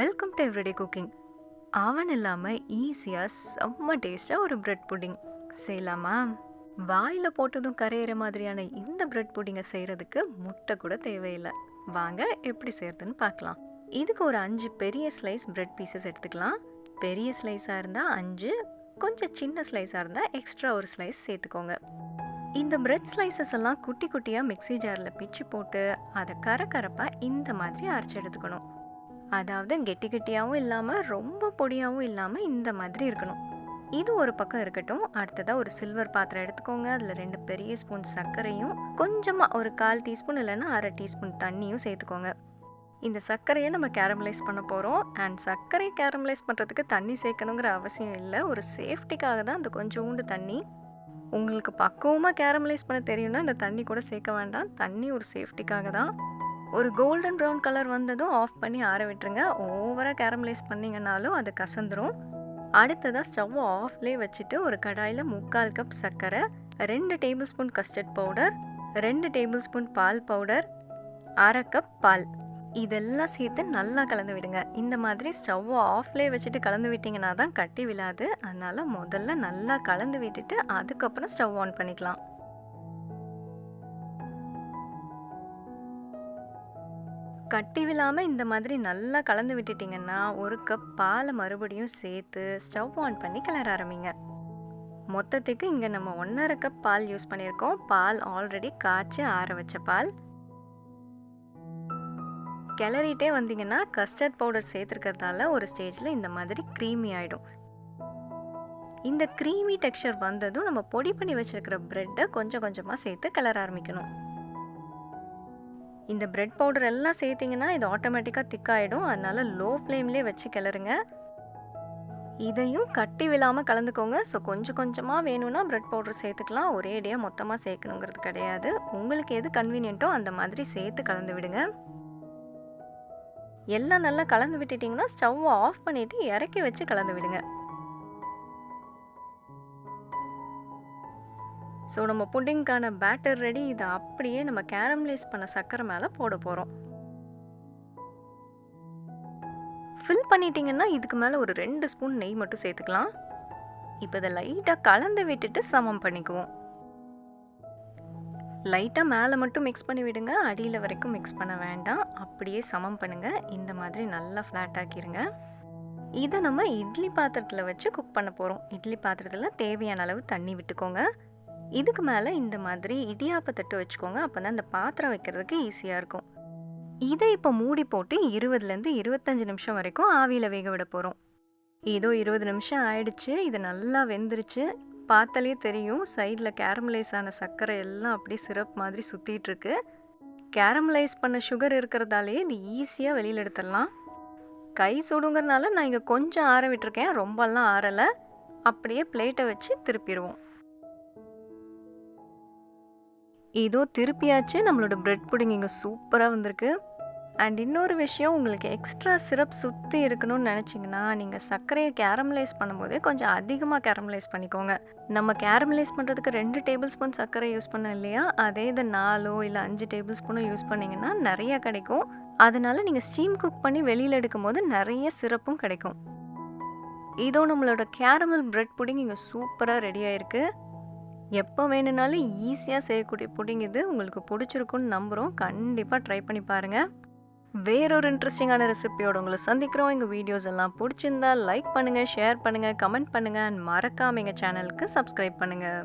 Welcome to everyday cooking. அவன் இல்லாமல் ஈஸியாக செம்ம டேஸ்ட்டாக ஒரு பிரெட் புட்டிங் செய்யலாமா? வாயில் போட்டதும் கரையிற மாதிரியான இந்த பிரெட் புட்டிங்கை செய்கிறதுக்கு முட்டை கூட தேவையில்லை. வாங்க எப்படி செய்கிறதுன்னு பார்க்கலாம். இதுக்கு ஒரு 5 பெரிய ஸ்லைஸ் பிரெட் பீசஸ் எடுத்துக்கலாம். பெரிய ஸ்லைஸாக இருந்தால் 5, கொஞ்சம் சின்ன ஸ்லைஸாக இருந்தால் எக்ஸ்ட்ரா ஒரு ஸ்லைஸ் சேர்த்துக்கோங்க. இந்த பிரெட் ஸ்லைசஸ் எல்லாம் குட்டி குட்டியாக மிக்ஸி ஜாரில் பிச்சு போட்டு அதை கரப்பாக இந்த மாதிரி அரைச்சி எடுத்துக்கணும். அதாவது கெட்டி கெட்டியாகவும் இல்லாமல் ரொம்ப பொடியாகவும் இல்லாமல் இந்த மாதிரி இருக்கணும். இது ஒரு பக்கம் இருக்கட்டும். அடுத்ததாக ஒரு சில்வர் பாத்திரம் எடுத்துக்கோங்க. அதில் 2 பெரிய ஸ்பூன் சர்க்கரையும் கொஞ்சமாக ஒரு 1/4 டீஸ்பூன் இல்லைன்னா 1/2 டீஸ்பூன் தண்ணியும் சேர்த்துக்கோங்க. இந்த சர்க்கரையை நம்ம கேரமலைஸ் பண்ண போகிறோம். அண்ட் சர்க்கரை கேரமலைஸ் பண்ணுறதுக்கு தண்ணி சேர்க்கணுங்கிற அவசியம் இல்லை. ஒரு சேஃப்டிக்காக தான் அந்த கொஞ்சோண்டு தண்ணி. உங்களுக்கு பக்குவமாக கேரமலைஸ் பண்ண தெரியும்னா இந்த தண்ணி கூட சேர்க்க வேண்டாம். தண்ணி ஒரு சேஃப்டிக்காக தான். ஒரு கோல்டன் ப்ரௌன் கலர் வந்ததும் ஆஃப் பண்ணி ஆற விட்டுருங்க. ஓவராக கேரமலைஸ் பண்ணிங்கனாலும் அது கசந்துரும். அடுத்ததாக ஸ்டவ்வை ஆஃப்லேயே வச்சுட்டு ஒரு கடாயில் 3/4 கப் சர்க்கரை, 2 tablespoon custard powder, 2 tablespoon பால் பவுடர், 1/2 கப் பால், இதெல்லாம் சேர்த்து நல்லா கலந்து விடுங்க. இந்த மாதிரி ஸ்டவ்வை ஆஃப்லேயே வச்சுட்டு கலந்து விட்டிங்கன்னா தான் கட்டி விழாது. அதனால் முதல்ல நல்லா கலந்து விட்டுட்டு அதுக்கப்புறம் ஸ்டவ் ஆன் பண்ணிக்கலாம். கட்டி விழாமல் இந்த மாதிரி நல்லா கலந்து விட்டுட்டிங்கன்னா 1 கப் பாலை மறுபடியும் சேர்த்து ஸ்டவ் ஆன் பண்ணி கிளற ஆரம்பிங்க. மொத்தத்துக்கு இங்கே நம்ம 1/2 கப் பால் யூஸ் பண்ணியிருக்கோம். பால் ஆல்ரெடி காய்ச்சி ஆற வச்ச பால். கிளறிட்டே வந்தீங்கன்னா கஸ்டர்ட் பவுடர் சேர்த்துருக்கிறதால ஒரு ஸ்டேஜில் இந்த மாதிரி க்ரீமி ஆகிடும். இந்த க்ரீமி டெக்ஸ்சர் வந்ததும் நம்ம பொடி பண்ணி வச்சுருக்கிற ப்ரெட்டை கொஞ்சம் கொஞ்சமாக சேர்த்து கிளற ஆரம்பிக்கணும். இந்த பிரெட் பவுடர் எல்லாம் சேர்த்திங்கன்னா இது ஆட்டோமேட்டிக்காக திக்காயிடும். அதனால் லோ ஃப்ளேம்லேயே வச்சு கிளறுங்க. இதையும் கட்டி விழாமல் கலந்துக்கோங்க. ஸோ கொஞ்சம் கொஞ்சமாக வேணும்னா பிரெட் பவுடர் சேர்த்துக்கலாம். ஒரேடியாக மொத்தமாக சேர்க்கணுங்கிறது கிடையாது. உங்களுக்கு எது கன்வீனியன்ட்டோ அந்த மாதிரி சேர்த்து கலந்து விடுங்க. எல்லாம் நல்லா கலந்து விட்டுட்டிங்கன்னா ஸ்டவ்வை ஆஃப் பண்ணிவிட்டு இறக்கி வச்சு கலந்து விடுங்க. ஸோ நம்ம புட்டிங்கான பேட்டர் ரெடி. இதை அப்படியே நம்ம கேரமலைஸ் பண்ண சர்க்கரை மேலே போட போகிறோம். ஃபில் பண்ணிட்டீங்கன்னா இதுக்கு மேலே ஒரு 2 ஸ்பூன் நெய் மட்டும் சேர்த்துக்கலாம். இப்போ இதை லைட்டாக கலந்து விட்டுட்டு சமம் பண்ணிக்குவோம். லைட்டாக மேலே மட்டும் மிக்ஸ் பண்ணி விடுங்க. அடியில் வரைக்கும் மிக்ஸ் பண்ண வேண்டாம். அப்படியே சமம் பண்ணுங்கள். இந்த மாதிரி நல்லா ஃப்ளாட் ஆக்கிடுங்க. இதை நம்ம இட்லி பாத்திரத்தில் வச்சு குக் பண்ண போகிறோம். இட்லி பாத்திரத்தில் தேவையான அளவு தண்ணி விட்டுக்கோங்க. இதுக்கு மேலே இந்த மாதிரி இடியாப்ப தட்டு வச்சுக்கோங்க. அப்போ தான் இந்த பாத்திரம் வைக்கிறதுக்கு ஈஸியாக இருக்கும். இதை இப்போ மூடி போட்டு 20லேருந்து 25 நிமிஷம் வரைக்கும் ஆவியில் வேக விட போகிறோம். ஏதோ 20 நிமிஷம் ஆயிடுச்சு. இது நல்லா வெந்துருச்சு. பார்த்தாலே தெரியும் சைடில் கேரமலைஸ் ஆன சர்க்கரை எல்லாம் அப்படியே சிரப் மாதிரி சுற்றிட்டு இருக்கு. கேரமலைஸ் பண்ண சுகர் இருக்கிறதாலே இது ஈஸியாக வெளியில் எடுத்துடலாம். கை சுடுங்கிறதுனால நான் இங்கே கொஞ்சம் ஆற விட்டுருக்கேன். ரொம்பலாம் ஆறலை. அப்படியே பிளேட்டை வச்சு திருப்பிடுவோம். ஏதோ திருப்பியாச்சு. நம்மளோட பிரெட் புட்டிங் இங்கே சூப்பராக வந்திருக்கு. அண்ட் இன்னொரு விஷயம், உங்களுக்கு எக்ஸ்ட்ரா சிரப் சுற்றி இருக்கணும்னு நினச்சிங்கன்னா நீங்கள் சர்க்கரையை கேரமலைஸ் பண்ணும்போதே கொஞ்சம் அதிகமாக கேரமலைஸ் பண்ணிக்கோங்க. நம்ம கேரமலைஸ் பண்ணுறதுக்கு 2 டேபிள் ஸ்பூன் சர்க்கரை யூஸ் பண்ணோம் இல்லையா? அதே இது 4 இல்லை 5 டேபிள் ஸ்பூனும் யூஸ் பண்ணிங்கன்னா நிறையா கிடைக்கும். அதனால் நீங்கள் ஸ்டீம் குக் பண்ணி வெளியில் எடுக்கும் போது நிறைய சிரப்பும் கிடைக்கும். இதோ நம்மளோட கேரமல் பிரெட் புட்டிங் இங்கே சூப்பராக ரெடி ஆயிருக்கு. எப்போ வேணும்னாலும் ஈஸியாக செய்யக்கூடிய புட்டிங் இது. உங்களுக்கு பிடிச்சிருக்குன்னு நம்புகிறோம். கண்டிப்பாக ட்ரை பண்ணி பாருங்கள். வேறொரு இன்ட்ரெஸ்டிங்கான ரெசிபியோடு உங்களை சந்திக்கிறோம். எங்கள் வீடியோஸ் எல்லாம் பிடிச்சிருந்தா லைக் பண்ணுங்கள், ஷேர் பண்ணுங்கள், கமெண்ட் பண்ணுங்கள். அண்ட் மறக்காமல் எங்கள் சேனலுக்கு சப்ஸ்கிரைப் பண்ணுங்கள்.